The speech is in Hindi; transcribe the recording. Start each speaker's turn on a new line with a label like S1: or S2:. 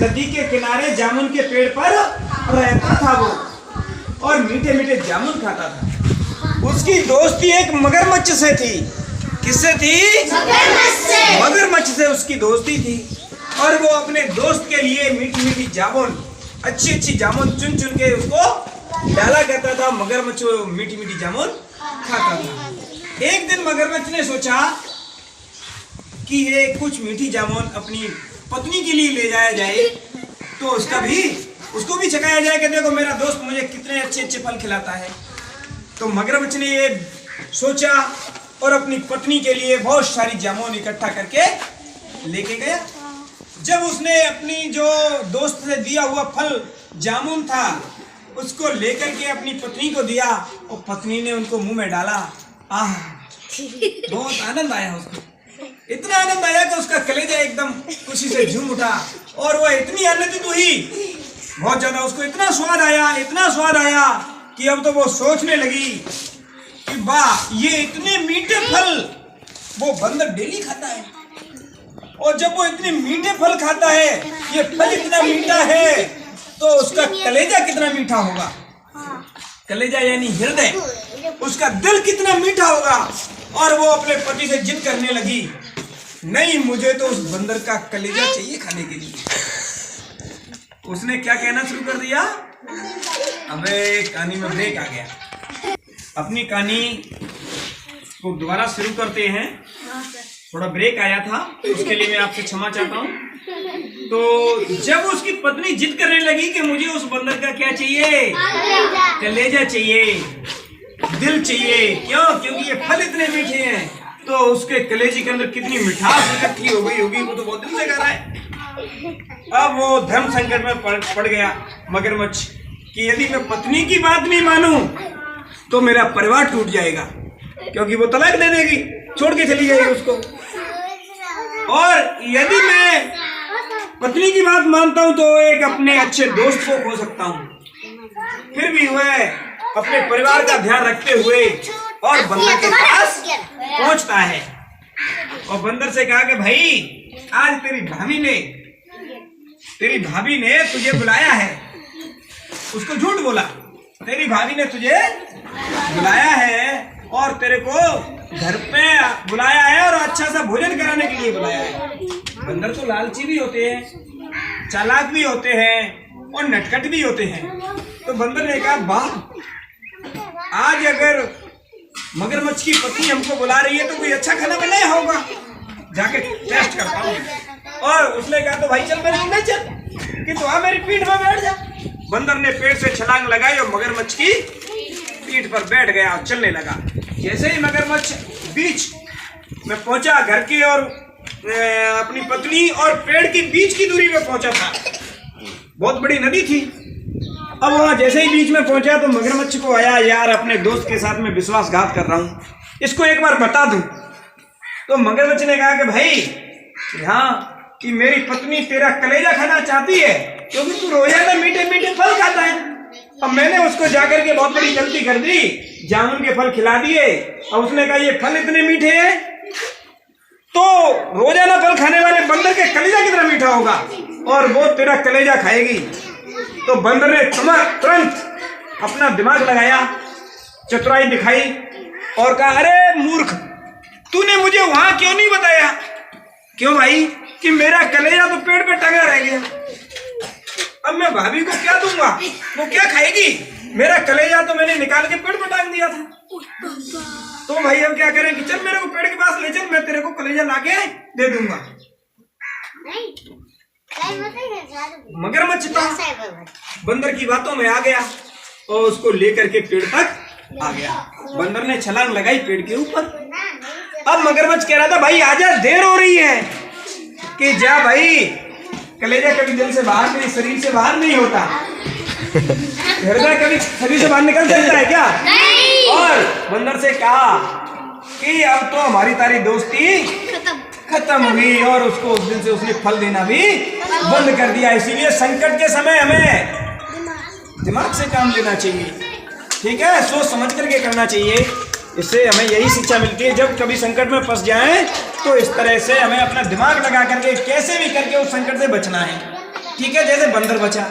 S1: नदी के किनारे जामुन के पेड़ पर रहता था वो, और मीठे मीठे जामुन खाता था। उसकी दोस्ती एक मगरमच्छ से थी। किससे थी? मगरमच्छ से उसकी दोस्ती थी। और वो अपने दोस्त के लिए मीठी मीठी जामुन, अच्छी अच्छी जामुन चुन चुन के उसको डाला करता था। मगरमच्छ मीठी मीठी जामुन खाता था। एक दिन मगरमच्छ ने सोचा कि ये कुछ मीठी जामुन अपनी पत्नी के लिए ले जाया जाए, तो उसको भी चखाया जाए कि देखो मेरा दोस्त मुझे कितने अच्छे अच्छे फल खिलाता है। तो मगरमच्छ ने ये सोचा और अपनी पत्नी के लिए बहुत सारी जामुन इकट्ठा करके लेके गया। जब उसने अपनी जो दोस्त से दिया हुआ फल जामुन था उसको लेकर के अपनी पत्नी को दिया, और पत्नी ने उनको मुंह में डाला। आह, बहुत आनंद आया उसको, इतना आनंद आया कि उसका कलेजा एकदम खुशी से झूम उठा। और वह इतनी आनंदित हुई, बहुत ज्यादा, उसको इतना स्वाद आया कि अब तो वो सोचने लगी कि वाह, ये इतने मीठे फल वो बंदर डेली खाता है, और जब वो इतने मीठे फल खाता है, ये फल इतना मीठा है, तो उसका कलेजा कितना मीठा होगा। कलेजा यानी हृदय, उसका दिल कितना मीठा होगा। और वो अपने पति से जिद करने लगी, नहीं, मुझे तो उस बंदर का कलेजा चाहिए खाने के लिए। उसने क्या कहना शुरू कर दिया? अबे कहानी में ब्रेक आ गया। अपनी कहानी को दोबारा शुरू करते हैं। थोड़ा ब्रेक आया था, उसके लिए मैं आपसे क्षमा चाहता हूँ। तो जब उसकी पत्नी जिद करने लगी कि मुझे उस बंदर का क्या चाहिए? कलेजा चाहिए, दिल चाहिए। क्यों? क्योंकि ये फल इतने मीठे हैं, तो उसके कलेजे के अंदर कितनी मिठास इकट्ठी हो गई होगी, वो तो बहुत दिल से कर रहा है। अब वो धर्म संकट में पड़ गया मगरमच्छ कि यदि मैं पत्नी की बात नहीं मानूं तो मेरा परिवार टूट जाएगा, क्योंकि वो तलाक दे देगी, छोड़ के चली जाएगी उसको। और यदि मैं पत्नी की बात मानता हूं तो एक अपने अच्छे दोस्त को खो सकता हूं। फिर भी वह अपने परिवार का ध्यान रखते हुए और बंदर के पास पहुंचता है, और बंदर से कहा कि भाई, आज तेरी भाभी ने तुझे बुलाया है। उसको झूठ बोला, तेरी भाभी ने तुझे बुलाया है और तेरे को घर पे बुलाया है और अच्छा सा भोजन कराने के लिए बुलाया है। बंदर तो लालची भी होते हैं, चालाक भी होते हैं और नटखट भी होते हैं। तो बंदर ने कहा, वाह, आज अगर मगरमच्छ की पत्नी हमको बुला रही है तो कोई अच्छा खाना बनाया होगा, जाके टेस्ट करता हूँ। और उसने कहा, तो भाई चल मेरे सामने चल, कि तू आ मेरी पीठ पर बैठ जा। बंदर ने पेड़ से छलांग लगाई और मगरमच्छ की पीठ पर बैठ गया और चलने लगा। जैसे ही मगरमच्छ बीच में पहुंचा, घर की और अपनी पत्नी और पेड़ के बीच की दूरी में पहुंचा था, बहुत बड़ी नदी थी। अब वहां जैसे ही बीच में पहुंचा तो मगरमच्छ को आया, यार अपने दोस्त के साथ मैं विश्वासघात कर रहा हूं, इसको एक बार बता दूं। तो मगरमच्छ ने कहा कि भाई, हाँ, कि मेरी पत्नी तेरा कलेजा खाना चाहती है, क्योंकि तू रोजाना मीठे मीठे फल खाता है। अब मैंने उसको जाकर के बहुत बड़ी गलती कर दी, जामुन के फल खिला दिए, और उसने कहा ये फल इतने मीठे हैं, तो रोजाना फल खाने वाले बंदर के कलेजा कितना मीठा होगा, और वो तेरा कलेजा खाएगी। तो बंदर ने तुरंत अपना दिमाग लगाया, चतुराई दिखाई और कहा, अरे मूर्ख, तूने मुझे वहां क्यों नहीं बताया? क्यों भाई? कि मेरा कलेजा तो पेड़ पे टंगा रह गया, अब मैं भाभी को क्या दूंगा, वो क्या खाएगी? मेरा कलेजा तो मैंने निकाल के पेड़ पे टांग दिया था। तो भाई अब क्या करें कि चल मेरे को पेड़ के पास ले चल, मैं तेरे को कलेजा लाके दे दूंगा। मगरमच्छ बंदर की बातों में आ गया और उसको लेकर के पेड़ तक आ गया। बंदर ने छलांग लगाई पेड़ के ऊपर। अब मगरमच्छ कह रहा था, भाई आजा, देर हो रही है। कि जा भाई, कलेजा कभी दिल से बाहर नहीं, शरीर से बाहर नहीं होता, हृदय कभी शरीर से बाहर निकल जाता है क्या? नहीं। और बंदर से कहा कि अब तो हमारी तारी दोस्ती खत्म हुई, और उसको उस दिन से उसने फल देना भी बंद कर दिया। इसीलिए संकट के समय हमें दिमाग से काम लेना चाहिए, ठीक है, सोच समझ करके करना चाहिए। इससे हमें यही शिक्षा मिलती है, जब कभी संकट में फंस जाएं तो इस तरह से हमें अपना दिमाग लगा करके कैसे भी करके उस संकट से बचना है। ठीक है, जैसे बंदर बचा